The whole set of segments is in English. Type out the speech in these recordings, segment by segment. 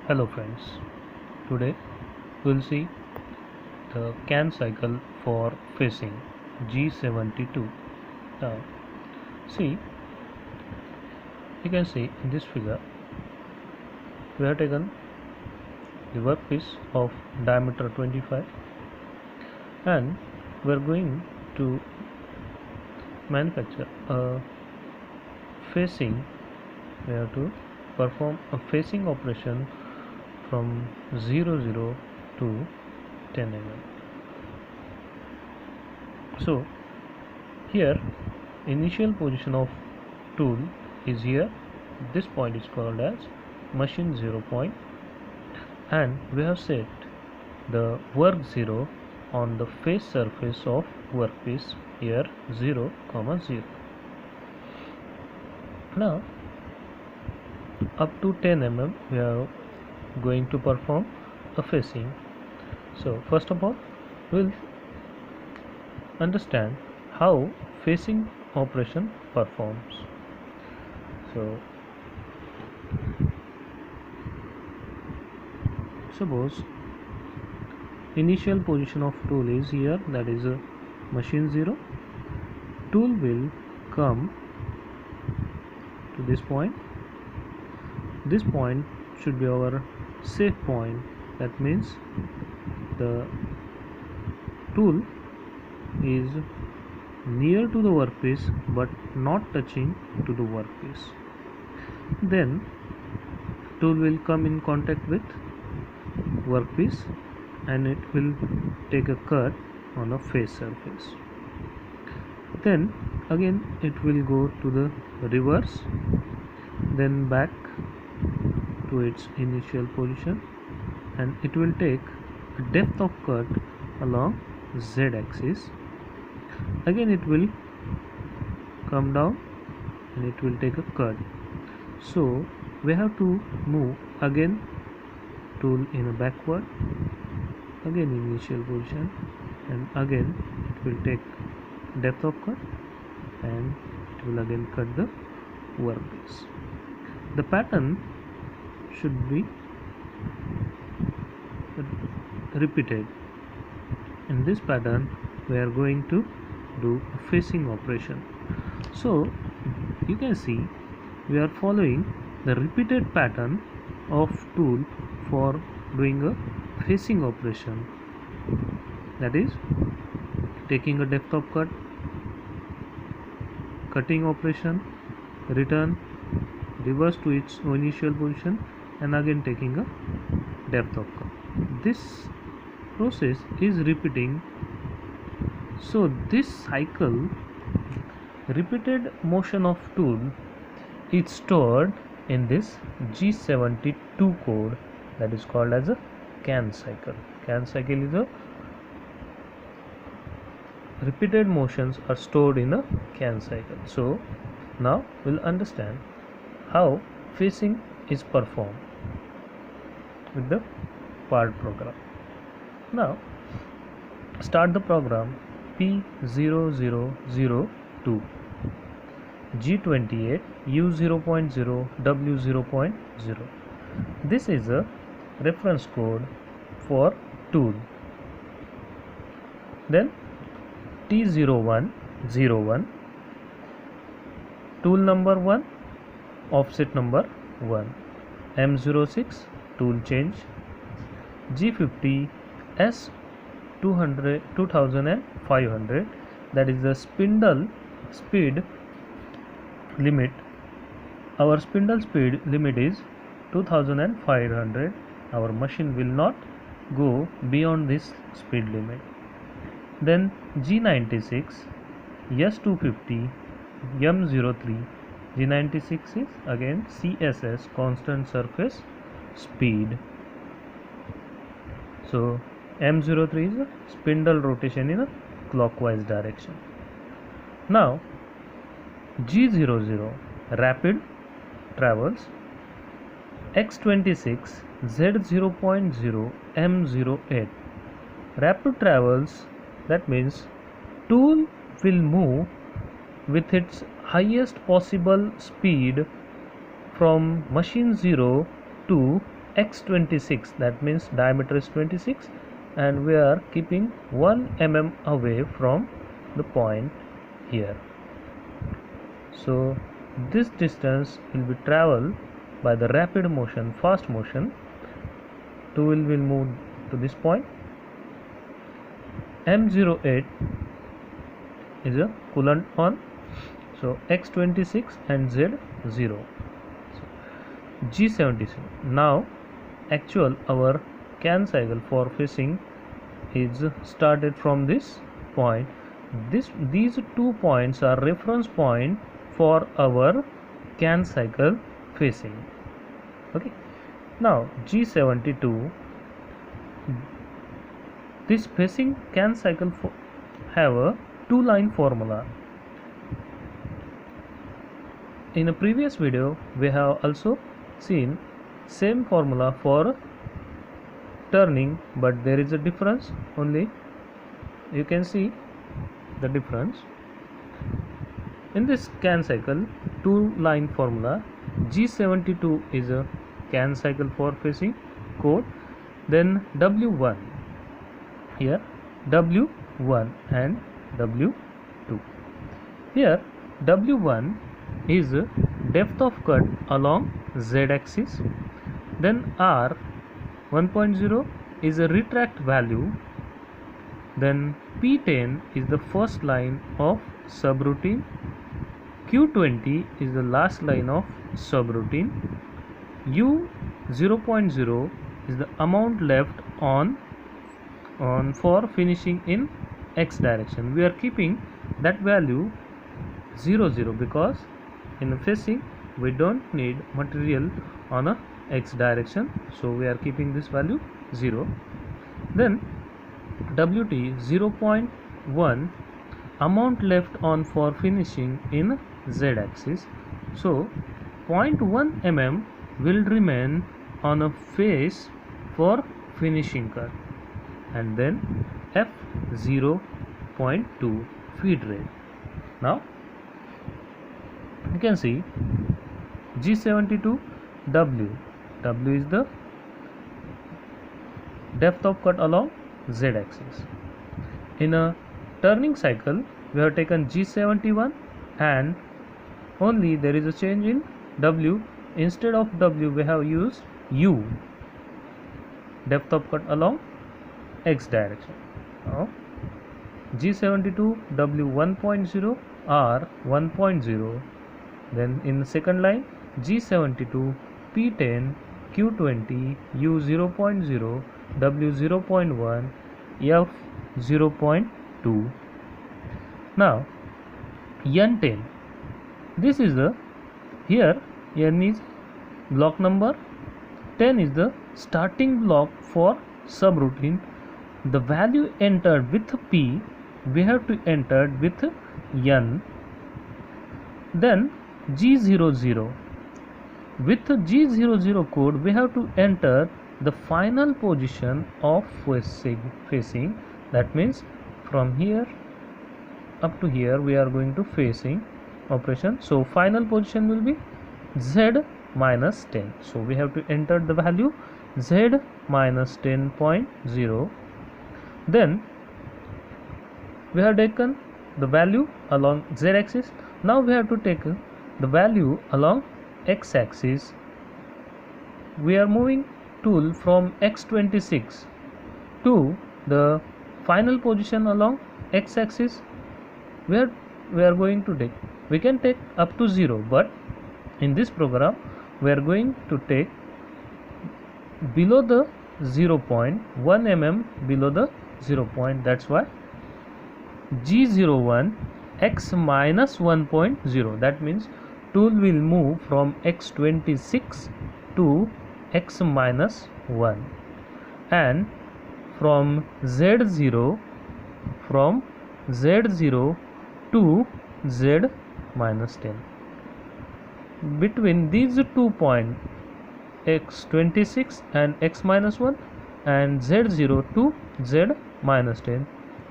Hello friends, today we'll see the CAN cycle for facing G72. Now see, you can see in this figure we have taken the workpiece of diameter 25 and we are going to manufacture a facing. We have to perform a facing operation from 00 to 10 mm. So here initial position of tool is here. This point is called as machine 0 point, and we have set the work 0 on the face surface of workpiece here 0, 0. Now up to 10 mm we are going to perform a facing. So first of all we'll understand how facing operation performs. So suppose initial position of tool is here, that is a machine 0. Tool will come to this point. This point should be our safe point. That means the tool is near to the workpiece but not touching to the workpiece. Then tool will come in contact with workpiece and it will take a cut on a face surface. Then again it will go to the reverse, then back to its initial position, and it will take a depth of cut along Z axis. Again it will come down and it will take a cut. So we have to move again tool in a backward, again initial position, and again it will take depth of cut and it will again cut the workpiece. The pattern should be repeated. In this pattern we are going to do a facing operation. So you can see we are following the repeated pattern of tool for doing a facing operation, that is taking a depth of cut, cutting operation, return, reverse to its initial position, and again taking a depth of cut. This process is repeating. So this cycle, repeated motion of tool, is stored in this G72 code, that is called as a CAN cycle. CAN cycle is a repeated motions are stored in a CAN cycle. So now we'll understand how facing is performed with the part program. Now start the program P0002 G28 U0.0 W0.0. This is a reference code for tool. Then T0101, tool number 1, offset number 1, M06, tool change, G50 S200 2500, that is the spindle speed limit. Our spindle speed limit is 2500. Our machine will not go beyond this speed limit. Then G96 S250 M03. G96 is again CSS, constant surface speed. So M03 is a spindle rotation in a clockwise direction. Now G00 rapid travels, X26 Z0.0 M08 rapid travels. That means tool will move with its highest possible speed from machine 0 to x26, that means diameter is 26, and we are keeping 1 mm away from the point here. So this distance will be traveled by the rapid motion, fast motion. Tool will move to this point. M08 is a coolant on, so x26 and z0. So G76. Now actual our CAN cycle for facing is started from this point. These 2 points are reference point for our CAN cycle facing. Okay. Now G72, this facing CAN cycle have a 2-line formula. In a previous video we have also seen same formula for turning, but there is a difference. Only you can see the difference. In this CAN cycle 2-line formula, G72 is a CAN cycle for facing code, then W1, here W1 and W2. Here W1 is depth of cut along z-axis, then R 1.0 is a retract value, then P10 is the first line of subroutine, Q20 is the last line of subroutine, U 0.0 is the amount left on for finishing in x direction. We are keeping that value 00 because in facing we don't need material on a x direction, so we are keeping this value 0. Then WT 0.1 amount left on for finishing in z axis, so 0.1 mm will remain on a face for finishing cut, and then F 0.2 feed rate. Now you can see G72 W is the depth of cut along z axis. In a turning cycle we have taken G71 and only there is a change in W. Instead of W we have used U, depth of cut along x direction. Now G72 W 1.0 R 1.0, then in the second line G72 P10 Q20 U 0.0 W 0.1 F 0.2. Now N10, this is the, here N is block number, 10 is the starting block for subroutine. The value entered with P we have to enter with N. Then G00, with G00 code we have to enter the final position of facing, that means from here up to here we are going to facing operation, so final position will be Z minus 10, so we have to enter the value Z minus 10.0. then we have taken the value along z axis. Now we have to take the value along x axis. We are moving tool from x26 to the final position along x axis, where we are going to take, we can take up to 0, but in this program we are going to take below the 0.1 mm below the 0 point. That's why G01 x minus 1.0, that means tool will move from x26 to x minus 1, and from Z0 to Z minus 10. Between these 2 points x26 and x minus 1 and Z0 to Z minus 10,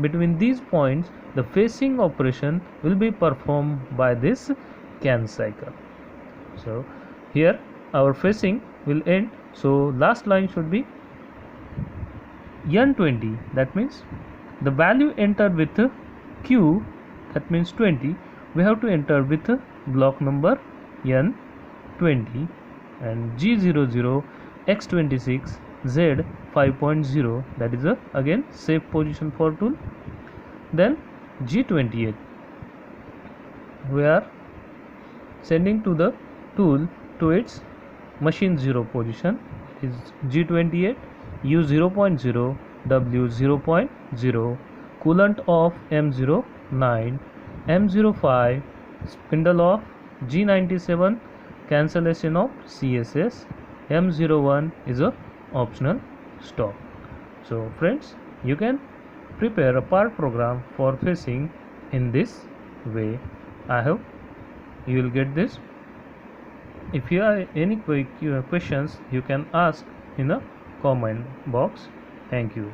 between these points the facing operation will be performed by this CAN cycle. So here our facing will end. So last line should be N20, that means the value entered with Q, that means 20, we have to enter with block number N20, and G00 X26 Z 5.0, that is again safe position for tool. Then G28, we are sending to the tool to its machine 0 position, is G28 U 0.0 W 0.0, coolant of M09, M05, spindle of G97, cancellation of CSS, M01 is a optional stop. So friends, you can prepare a part program for facing in this way. I hope you will get this. If you have any questions, you can ask in the comment box. Thank you.